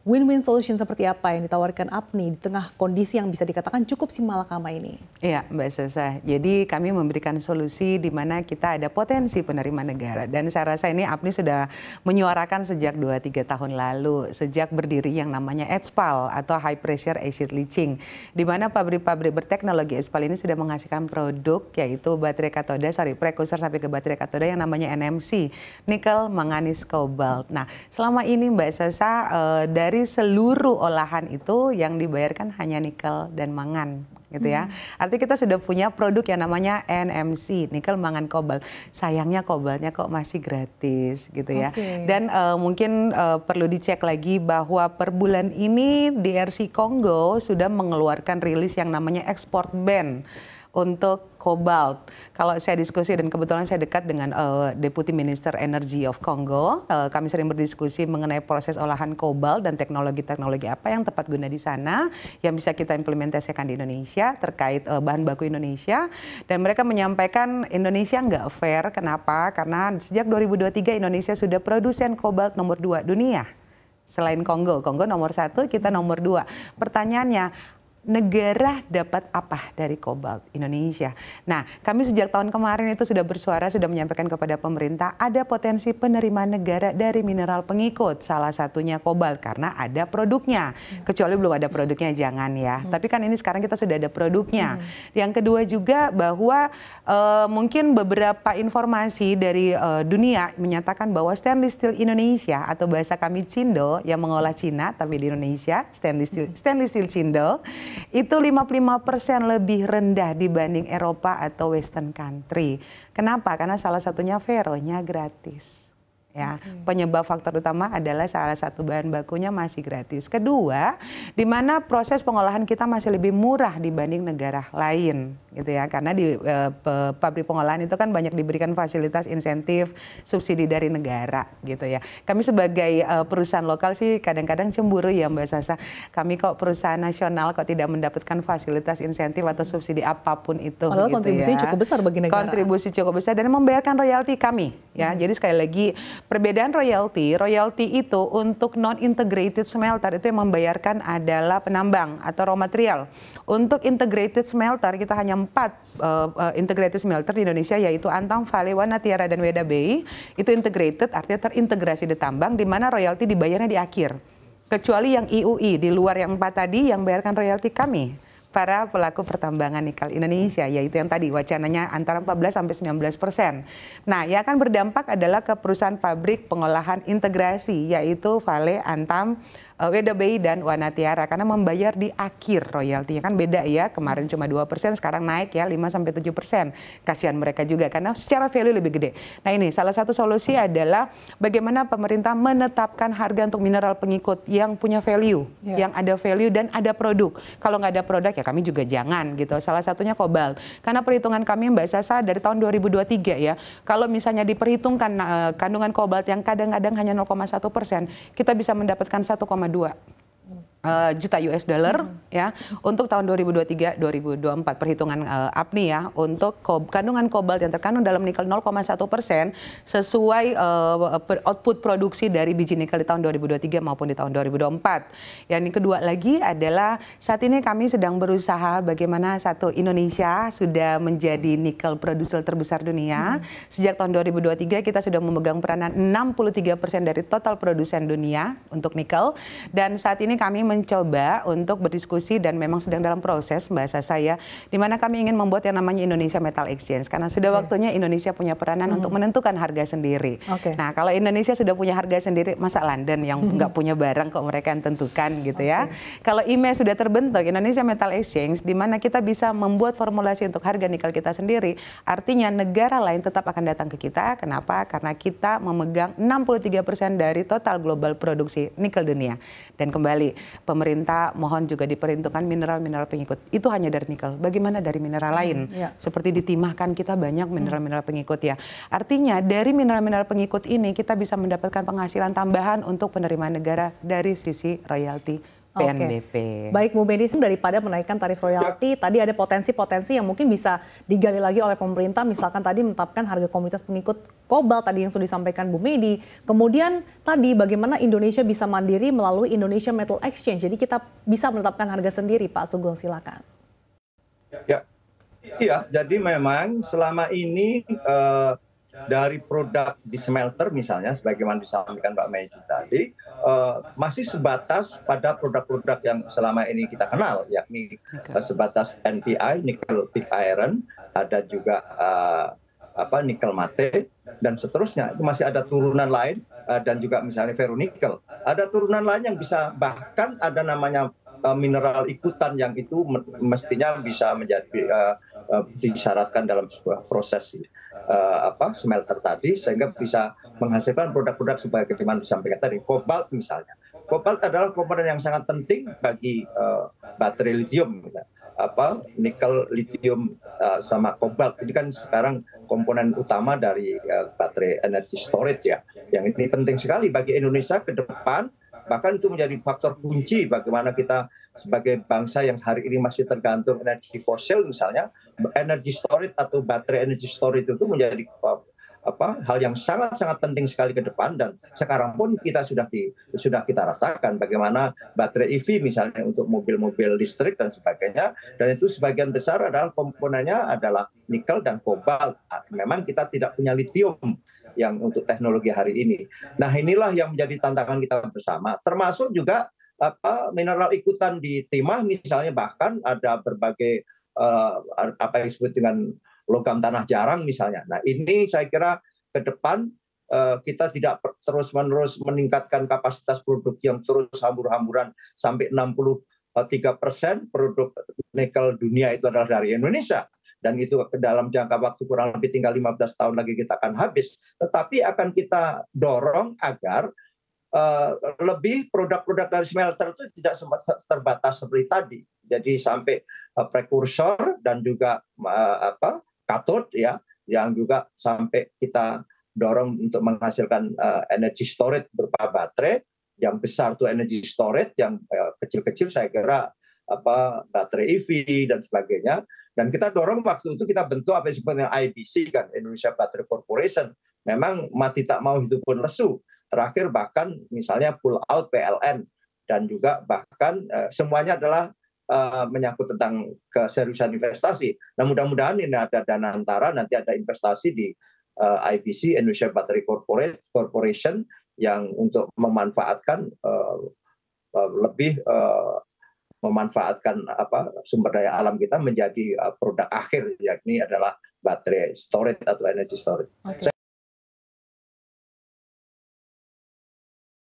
Win-win solution seperti apa yang ditawarkan APNI di tengah kondisi yang bisa dikatakan cukup simalakama ini? Iya, Mbak Sasa. Jadi kami memberikan solusi di mana kita ada potensi penerima negara. Dan saya rasa ini APNI sudah menyuarakan sejak 2-3 tahun lalu, sejak berdiri yang namanya HPAL atau High Pressure Acid Leaching. Di mana pabrik-pabrik berteknologi HPAL ini sudah menghasilkan produk yaitu baterai katoda, prekursor sampai ke baterai katoda yang namanya NMC, nikel, manganis, kobalt. Nah, selama ini Mbak Sasa dari seluruh olahan itu yang dibayarkan hanya nikel dan mangan gitu ya. Artinya kita sudah punya produk yang namanya NMC, nikel, mangan, kobalt. Sayangnya kobaltnya kok masih gratis gitu ya. Dan mungkin perlu dicek lagi bahwa per bulan ini DRC Kongo sudah mengeluarkan rilis yang namanya export ban untuk kobalt. Kalau saya diskusi dan kebetulan saya dekat dengan Deputy Minister Energy of Congo, kami sering berdiskusi mengenai proses olahan kobalt dan teknologi-teknologi apa yang tepat guna di sana yang bisa kita implementasikan di Indonesia terkait bahan baku Indonesia. Dan mereka menyampaikan Indonesia nggak fair. Kenapa? Karena sejak 2023 Indonesia sudah produsen kobalt nomor 2 dunia. Selain Kongo, Kongo nomor 1, kita nomor 2. Pertanyaannya, negara dapat apa dari kobalt Indonesia? Nah, kami sejak tahun kemarin itu sudah bersuara, sudah menyampaikan kepada pemerintah ada potensi penerimaan negara dari mineral pengikut, salah satunya kobalt karena ada produknya. Kecuali belum ada produknya jangan ya. Tapi kan ini sekarang kita sudah ada produknya. Yang kedua juga bahwa mungkin beberapa informasi dari dunia menyatakan bahwa stainless steel Indonesia atau bahasa kami Cindo yang mengolah Cina tapi di Indonesia stainless steel Cindo itu 55% lebih rendah dibanding Eropa atau Western country. Kenapa? Karena salah satunya ferronya gratis. Ya, penyebab faktor utama adalah salah satu bahan bakunya masih gratis. Kedua, di mana proses pengolahan kita masih lebih murah dibanding negara lain, gitu ya. Karena di pabrik pengolahan itu kan banyak diberikan fasilitas insentif subsidi dari negara, gitu ya. Kami sebagai perusahaan lokal sih kadang-kadang cemburu ya Mbak Sasa. Kami kok perusahaan nasional kok tidak mendapatkan fasilitas insentif atau subsidi apapun itu. Padahal gitu kontribusinya ya. cukup besar bagi negara. Kontribusi cukup besar dan membayarkan royalti kami, ya. Jadi sekali lagi perbedaan royalti itu untuk non-integrated smelter itu yang membayarkan adalah penambang atau raw material. Untuk integrated smelter kita hanya 4 integrated smelter di Indonesia yaitu Antam, Vale, Wana Tiara, dan Weda Bay. Itu integrated artinya terintegrasi di tambang di mana royalti dibayarnya di akhir. Kecuali yang IUI di luar yang 4 tadi yang bayarkan royalti kami. Para pelaku pertambangan nikel Indonesia, yaitu yang tadi wacananya antara 14-19%. Nah, yang akan berdampak adalah ke perusahaan pabrik pengolahan integrasi, yaitu Vale, Antam, Weda Bay, dan Wana Tiara, karena membayar di akhir royaltinya kan beda ya, kemarin cuma 2%, sekarang naik ya 5-7%. Kasihan mereka juga karena secara value lebih gede. Nah ini salah satu solusi adalah bagaimana pemerintah menetapkan harga untuk mineral pengikut yang punya value, yang ada value dan ada produk. Kalau nggak ada produk ya kami juga jangan gitu. Salah satunya kobalt. Karena perhitungan kami Mbak Sasa dari tahun 2023 ya, kalau misalnya diperhitungkan kandungan kobalt yang kadang-kadang hanya 0,1%, kita bisa mendapatkan 1,2 juta US dollar ya untuk tahun 2023-2024 perhitungan APNI ya untuk kandungan kobalt yang terkandung dalam nikel 0,1% sesuai output produksi dari biji nikel di tahun 2023 maupun di tahun 2024. Yang kedua lagi adalah saat ini kami sedang berusaha bagaimana Indonesia sudah menjadi nikel produser terbesar dunia. Sejak tahun 2023 kita sudah memegang peranan 63% dari total produsen dunia untuk nikel dan saat ini kami mencoba untuk berdiskusi dan memang sedang dalam proses bahasa saya di mana kami ingin membuat yang namanya Indonesia Metal Exchange karena sudah waktunya Indonesia punya peranan untuk menentukan harga sendiri. Nah, kalau Indonesia sudah punya harga sendiri, masa London yang nggak punya barang kok mereka yang tentukan gitu ya. Kalau IME sudah terbentuk Indonesia Metal Exchange di mana kita bisa membuat formulasi untuk harga nikel kita sendiri, artinya negara lain tetap akan datang ke kita. Kenapa? Karena kita memegang 63% dari total global produksi nikel dunia. Dan kembali pemerintah mohon juga diperhitungkan mineral-mineral pengikut. Itu hanya dari nikel. Bagaimana dari mineral lain? Seperti di timah kan kita banyak mineral-mineral pengikut ya. Artinya dari mineral-mineral pengikut ini kita bisa mendapatkan penghasilan tambahan untuk penerimaan negara dari sisi royalti PNBP. Baik Bu Medi, daripada menaikkan tarif royalti, tadi ada potensi-potensi yang mungkin bisa digali lagi oleh pemerintah, misalkan tadi menetapkan harga komoditas pengikut kobalt tadi yang sudah disampaikan Bu Medi. Kemudian tadi bagaimana Indonesia bisa mandiri melalui Indonesia Metal Exchange, jadi kita bisa menetapkan harga sendiri, Pak Sugeng, silakan. Ya, iya, jadi memang selama ini dari produk di smelter misalnya, sebagaimana disampaikan Mbak Medi tadi, masih sebatas pada produk-produk yang selama ini kita kenal, yakni sebatas NPI, nickel pig iron, ada juga nikel mate, dan seterusnya. Itu masih ada turunan lain, dan juga misalnya ferronikel. Ada turunan lain yang bisa, bahkan ada namanya mineral ikutan yang itu mestinya bisa menjadi disyaratkan dalam sebuah proses smelter tadi, sehingga bisa menghasilkan produk-produk sebagaimana disampaikan tadi. Kobalt misalnya, kobalt adalah komponen yang sangat penting bagi baterai lithium, nikel, lithium, sama kobalt ini kan sekarang komponen utama dari baterai energy storage ya, yang ini penting sekali bagi Indonesia ke depan. Bahkan itu menjadi faktor kunci bagaimana kita sebagai bangsa yang hari ini masih tergantung energi fosil, misalnya energy storage atau baterai energy storage itu menjadi hal yang sangat-sangat penting sekali ke depan. Dan sekarang pun kita sudah kita rasakan bagaimana baterai EV misalnya untuk mobil-mobil listrik dan sebagainya, dan itu sebagian besar adalah komponennya adalah nikel dan kobalt. Memang kita tidak punya lithium yang untuk teknologi hari ini. Nah, inilah yang menjadi tantangan kita bersama, termasuk juga mineral ikutan di timah misalnya, bahkan ada berbagai apa yang disebut dengan logam tanah jarang misalnya. Nah, ini saya kira ke depan kita tidak terus-menerus meningkatkan kapasitas produk yang terus hambur-hamburan sampai 63% produk nikel dunia itu adalah dari Indonesia. Dan itu dalam jangka waktu kurang lebih tinggal 15 tahun lagi kita akan habis. Tetapi akan kita dorong agar lebih produk-produk dari smelter itu tidak terbatas seperti tadi. Jadi sampai prekursor dan juga katot ya, yang juga sampai kita dorong untuk menghasilkan energy storage berupa baterai. Yang besar itu energy storage, yang kecil-kecil saya kira baterai EV dan sebagainya. Dan kita dorong waktu itu kita bentuk apa yang disebut dengan IBC kan, Indonesia Battery Corporation. Memang mati tak mau itu pun lesu. Terakhir bahkan misalnya pull out PLN, dan juga bahkan semuanya adalah menyangkut tentang keseriusan investasi. Nah, mudah-mudahan ini ada dana antara, nanti ada investasi di IBC, Indonesia Battery Corporation, yang untuk memanfaatkan lebih memanfaatkan sumber daya alam kita menjadi produk akhir, yakni adalah baterai storage atau energy storage. Okay.